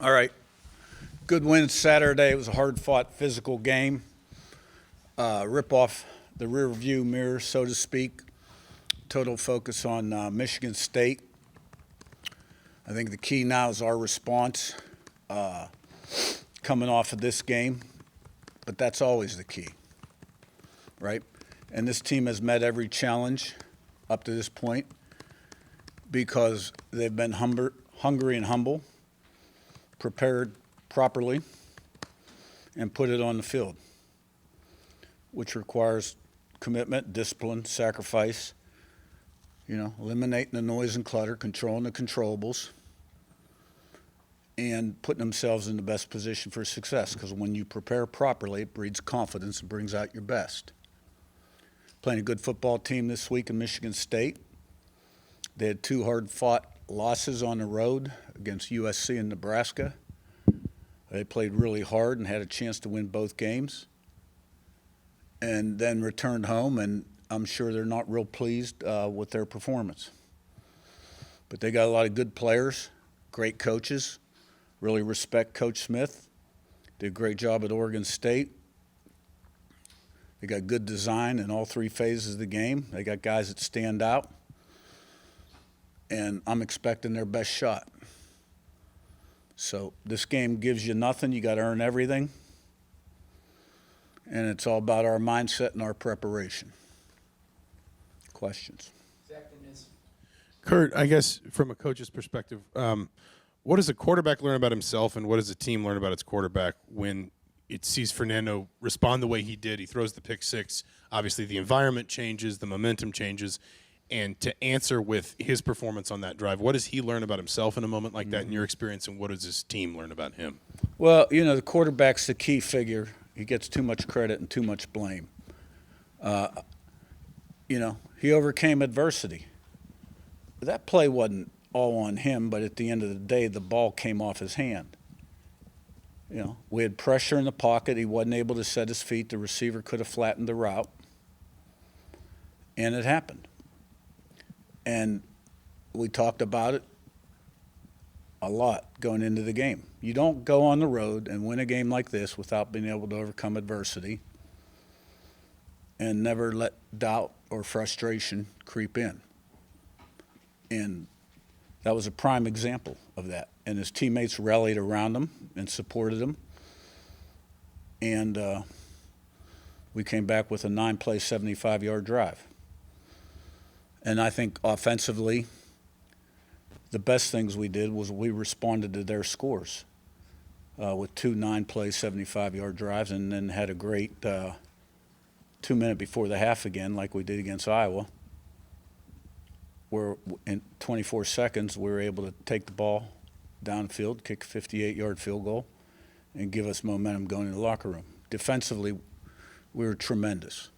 All right. Good win Saturday. It was a hard-fought physical game. Rip off the rear view mirror, so to speak. Total focus on Michigan State. I think the key now is our response coming off of this game. But that's always the key, right? And this team has met every challenge up to this point because they've been hungry and humble, prepared properly, and put it on the field, which requires commitment, discipline, sacrifice, eliminating the noise and clutter, controlling the controllables, and putting themselves in the best position for success. Because when you prepare properly, it breeds confidence and brings out your best. Playing a good football team this week in Michigan State. They had two hard-fought losses on the road against USC and Nebraska. They played really hard and had a chance to win both games, and then returned home, and I'm sure they're not real pleased with their performance. But they got a lot of good players, great coaches, really respect Coach Smith. Did a great job at Oregon State. They got good design in all three phases of the game. They got guys that stand out, and I'm expecting their best shot. So this game gives you nothing. You got to earn everything. And it's all about our mindset and our preparation. Questions? Curt, I guess from a coach's perspective, what does a quarterback learn about himself and what does a team learn about its quarterback when it sees Fernando respond the way he did? He throws the pick six. Obviously, the environment changes, the momentum changes. And to answer with his performance on that drive, what does he learn about himself in a moment like that in your experience, and what does his team learn about him? Well, the quarterback's the key figure. He gets too much credit and too much blame. He overcame adversity. That play wasn't all on him, but at the end of the day, the ball came off his hand. We had pressure in the pocket. He wasn't able to set his feet. The receiver could have flattened the route, and it happened. And we talked about it a lot going into the game. You don't go on the road and win a game like this without being able to overcome adversity and never let doubt or frustration creep in. And that was a prime example of that. And his teammates rallied around him and supported him. And we came back with a 9-play, 75-yard drive. And I think offensively, the best things we did was we responded to their scores with two 9-play, 75-yard drives, and then had a great 2 minute before the half again, like we did against Iowa, where in 24 seconds we were able to take the ball downfield, kick a 58-yard field goal, and give us momentum going in the locker room. Defensively, we were tremendous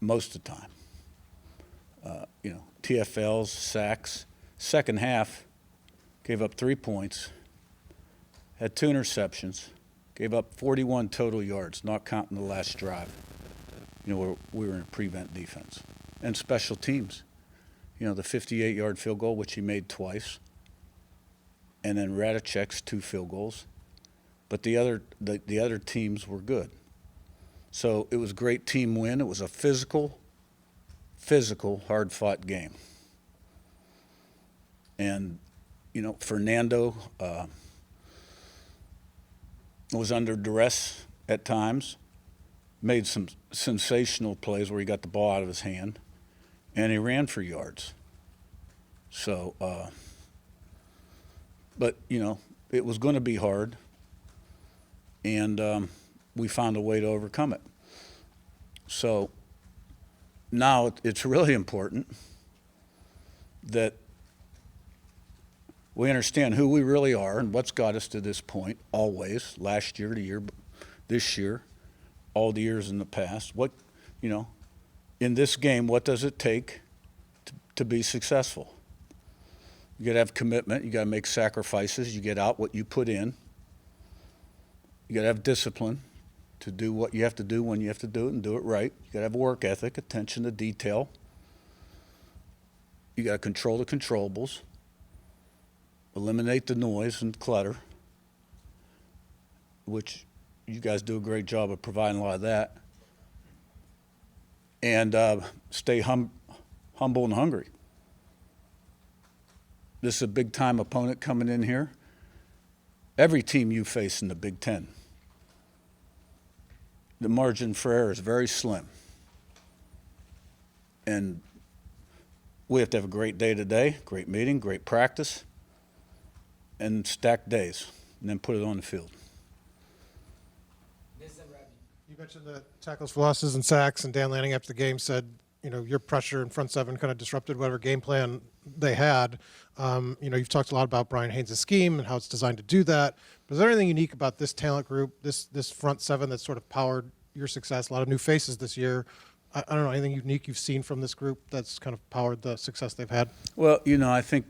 most of the time. TFLs, sacks. Second half, gave up 3 points, had 2 interceptions, gave up 41 total yards, not counting the last drive. Where we were in prevent defense. And special teams. The 58-yard field goal, which he made twice, and then Radicek's 2 field goals. But the other teams were good. So it was a great team win. It was a physical, hard-fought game. And, Fernando was under duress at times, made some sensational plays where he got the ball out of his hand, and he ran for yards. So, but, it was going to be hard, and we found a way to overcome it. So now it's really important that we understand who we really are and what's got us to this point always, last year, this year, all the years in the past. In this game, what does it take to be successful? You got to have commitment. You got to make sacrifices. You get out what you put in. You got to have discipline to do what you have to do when you have to do it and do it right. You got to have work ethic, attention to detail. You got to control the controllables. eliminate the noise and clutter, which you guys do a great job of providing a lot of that, and stay humble and hungry. This is a big-time opponent coming in here. Every team you face in the Big Ten, the margin for error is very slim. And we have to have a great day today, great meeting, great practice, and stacked days, and then put it on the field. You mentioned the tackles for losses and sacks, and Dan Lanning after the game said, your pressure in front seven kind of disrupted whatever game plan they had. You've talked a lot about Brian Haynes' scheme and how it's designed to do that. But is there anything unique about this talent group, this front seven that's sort of powered your success? A lot of new faces this year. I don't know, anything unique you've seen from this group that's kind of powered the success they've had? Well, I think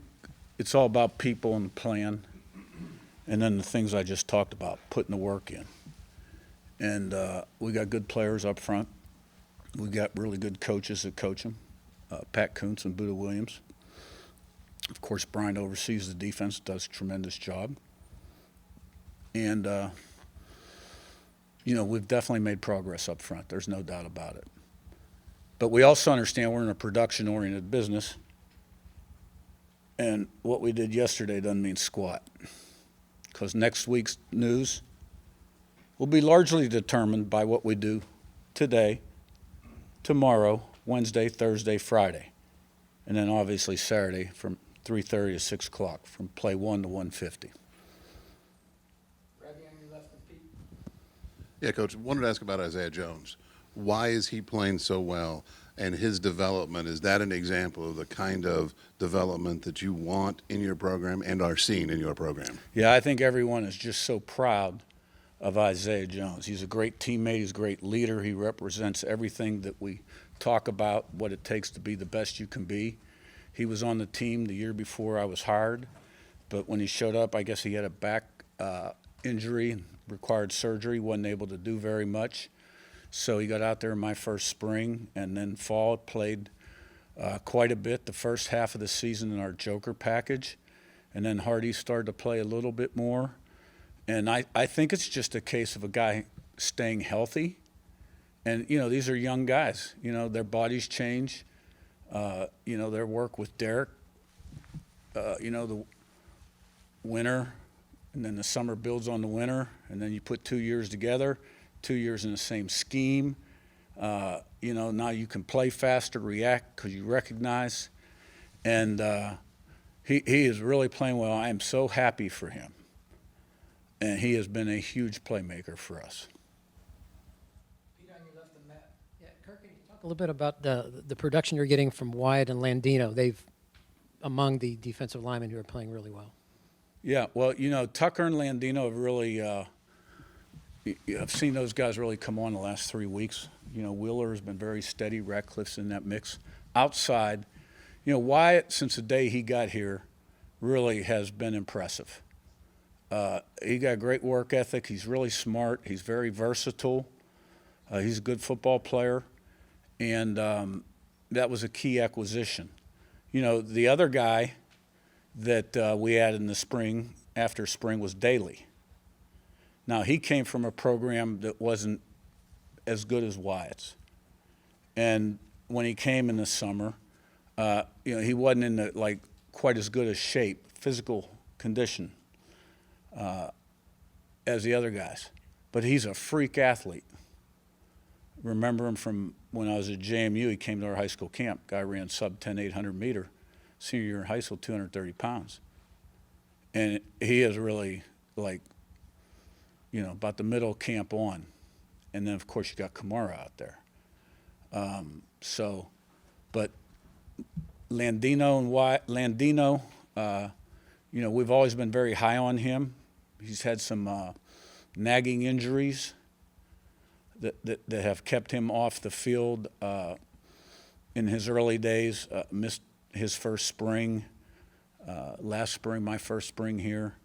it's all about people and plan, and then the things I just talked about, putting the work in. And we got good players up front. We got really good coaches that coach them, Pat Kuntz and Buda Williams. Of course, Brian oversees the defense, does a tremendous job. And, we've definitely made progress up front. There's no doubt about it. But we also understand we're in a production-oriented business, and what we did yesterday doesn't mean squat, because next week's news will be largely determined by what we do today, tomorrow, Wednesday, Thursday, Friday, and then obviously Saturday from 3:30 to 6 o'clock, from play 1 to 150. Yeah, Coach, wanted to ask about Isaiah Jones. Why is he playing so well, and his development? Is that an example of the kind of development that you want in your program and are seeing in your program? Yeah, I think everyone is just so proud of Isaiah Jones. He's a great teammate. He's a great leader. He represents everything that we talk about, what it takes to be the best you can be. He was on the team the year before I was hired, but when he showed up, I guess he had a back injury and required surgery, wasn't able to do very much. So he got out there in my first spring, and then fall, played quite a bit the first half of the season in our Joker package, and then Hardy started to play a little bit more. And I think it's just a case of a guy staying healthy. And, these are young guys. Their bodies change. Their work with Derek, the winter, and then the summer builds on the winter, and then you put 2 years together, 2 years in the same scheme. Now you can play faster, react because you recognize. And he is really playing well. I am so happy for him. And he has been a huge playmaker for us. Pete, on your left of Matt. Yeah, Kirk, can you talk a little bit about the production you're getting from Wyatt and Landino? They've among the defensive linemen who are playing really well. Yeah, well, Tucker and Landino have really I've seen those guys really come on the last 3 weeks. Wheeler has been very steady. Ratcliffe's in that mix. Outside, Wyatt, since the day he got here, really has been impressive. He got great work ethic. He's really smart. He's very versatile. He's a good football player. And that was a key acquisition. The other guy that we added in the spring, after spring, was Daly. Now, he came from a program that wasn't as good as Wyatt's. And when he came in the summer, he wasn't in quite as good a shape, physical condition, as the other guys. But he's a freak athlete. Remember him from when I was at JMU. He came to our high school camp. Guy ran sub 10, 800 meter. Senior year in high school, 230 pounds. And he is really about the middle camp on. And then, of course, you got Kamara out there. But Landino and Wyatt, we've always been very high on him. He's had some nagging injuries that have kept him off the field in his early days. Missed his first spring, last spring, my first spring here.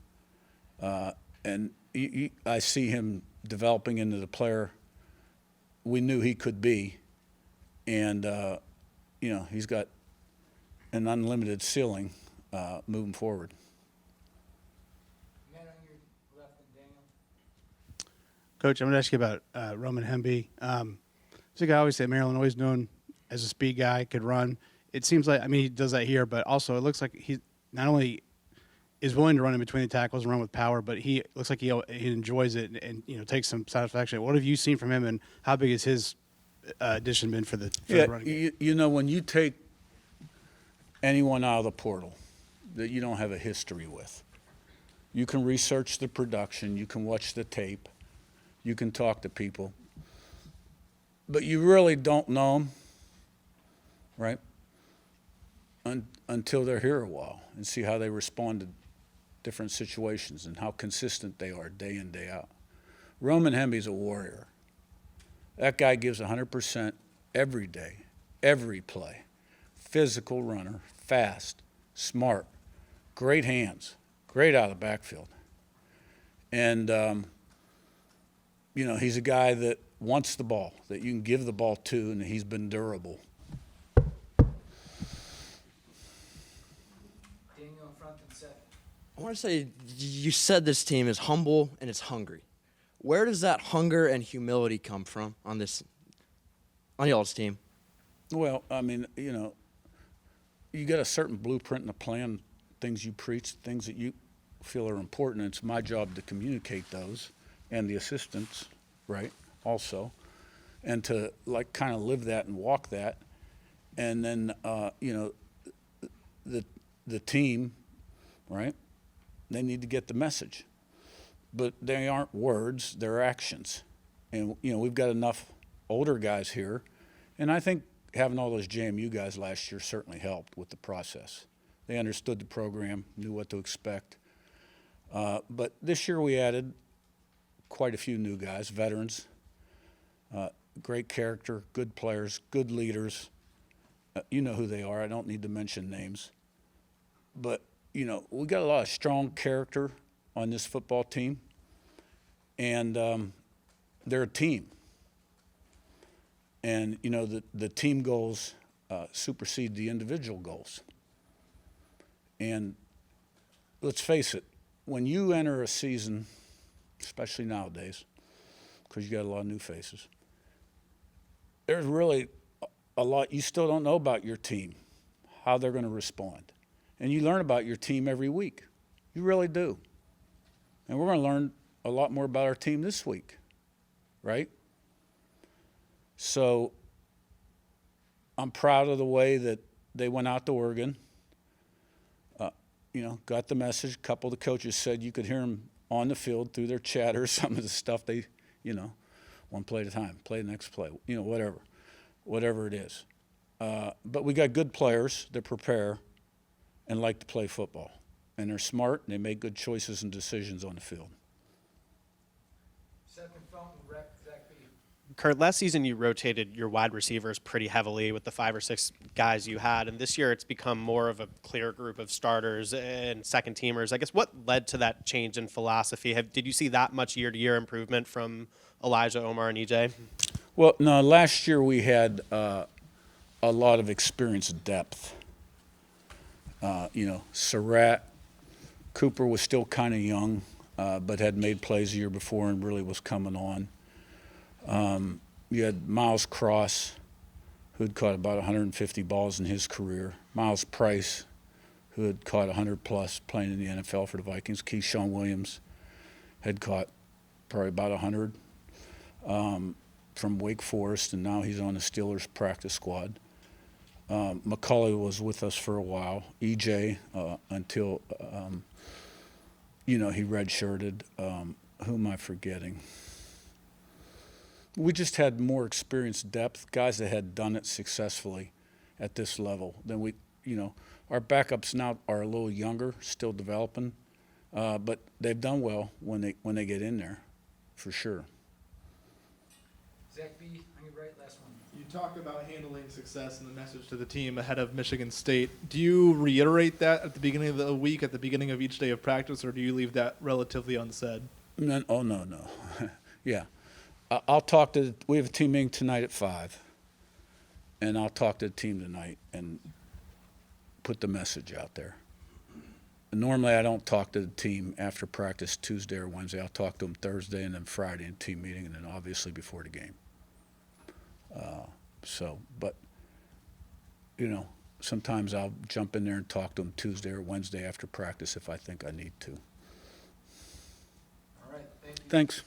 And I see him developing into the player we knew he could be. And, he's got an unlimited ceiling moving forward. Coach, I'm going to ask you about Roman Hemby. He's a guy I always say at Maryland, always known as a speed guy, could run. It seems like, I mean, he does that here, but also it looks like he not only is willing to run in between the tackles and run with power, but he looks like he enjoys it and takes some satisfaction. What have you seen from him, and how big has his addition been for the running game? You know, when you take anyone out of the portal that you don't have a history with, you can research the production, you can watch the tape, you can talk to people, but you really don't know them, right? Until they're here a while and see how they respond to different situations and how consistent they are day in, day out. Roman Hemby's a warrior. That guy gives 100% every day, every play. Physical runner, fast, smart, great hands, great out of the backfield. And, he's a guy that wants the ball, that you can give the ball to, and he's been durable. I want to say, you said this team is humble and it's hungry. Where does that hunger and humility come from on y'all's team? Well, I mean, you got a certain blueprint and a plan, things you preach, things that you feel are important. It's my job to communicate those, and the assistants, right, also, and to kind of live that and walk that. And then, the team, right, they need to get the message. But they aren't words, they're actions. And, we've got enough older guys here, and I think having all those JMU guys last year certainly helped with the process. They understood the program, knew what to expect. But this year we added quite a few new guys, veterans, great character, good players, good leaders. You know who they are. I don't need to mention names. But, we got a lot of strong character on this football team, and they're a team. And, the team goals supersede the individual goals. And let's face it, when you enter a season, especially nowadays, because you got a lot of new faces, there's really a lot you still don't know about your team, how they're going to respond. And you learn about your team every week. You really do. And we're going to learn a lot more about our team this week, right? So I'm proud of the way that they went out to Oregon, got the message. A couple of the coaches said you could hear them on the field through their chatter, some of the stuff they, one play at a time, play the next play, whatever it is. But we got good players that prepare and like to play football. And they're smart, and they make good choices and decisions on the field. Curt, last season you rotated your wide receivers pretty heavily with the 5 or 6 guys you had, and this year it's become more of a clear group of starters and second teamers. I guess what led to that change in philosophy? Did you see that much year-to-year improvement from Elijah, Omar, and EJ? Well, no, last year we had a lot of experience depth. Surratt, Cooper was still kind of young, but had made plays the year before and really was coming on. You had Miles Cross, who had caught about 150 balls in his career. Miles Price, who had caught 100-plus playing in the NFL for the Vikings. Keyshawn Williams had caught probably about 100 from Wake Forest, and now he's on the Steelers practice squad. McCulley was with us for a while. EJ until he redshirted. Who am I forgetting? We just had more experienced depth, guys that had done it successfully at this level than we. Our backups now are a little younger, still developing, but they've done well when they get in there, for sure. Zach B, on your right, last one. You talked about handling success and the message to the team ahead of Michigan State. Do you reiterate that at the beginning of the week, at the beginning of each day of practice, or do you leave that relatively unsaid? No. Yeah. I'll talk to – we have a team meeting tonight at 5, and I'll talk to the team tonight and put the message out there. normally I don't talk to the team after practice Tuesday or Wednesday. I'll talk to them Thursday and then Friday in team meeting, and then obviously before the game. But sometimes I'll jump in there and talk to them Tuesday or Wednesday after practice if I think I need to. All right. Thank you. Thanks.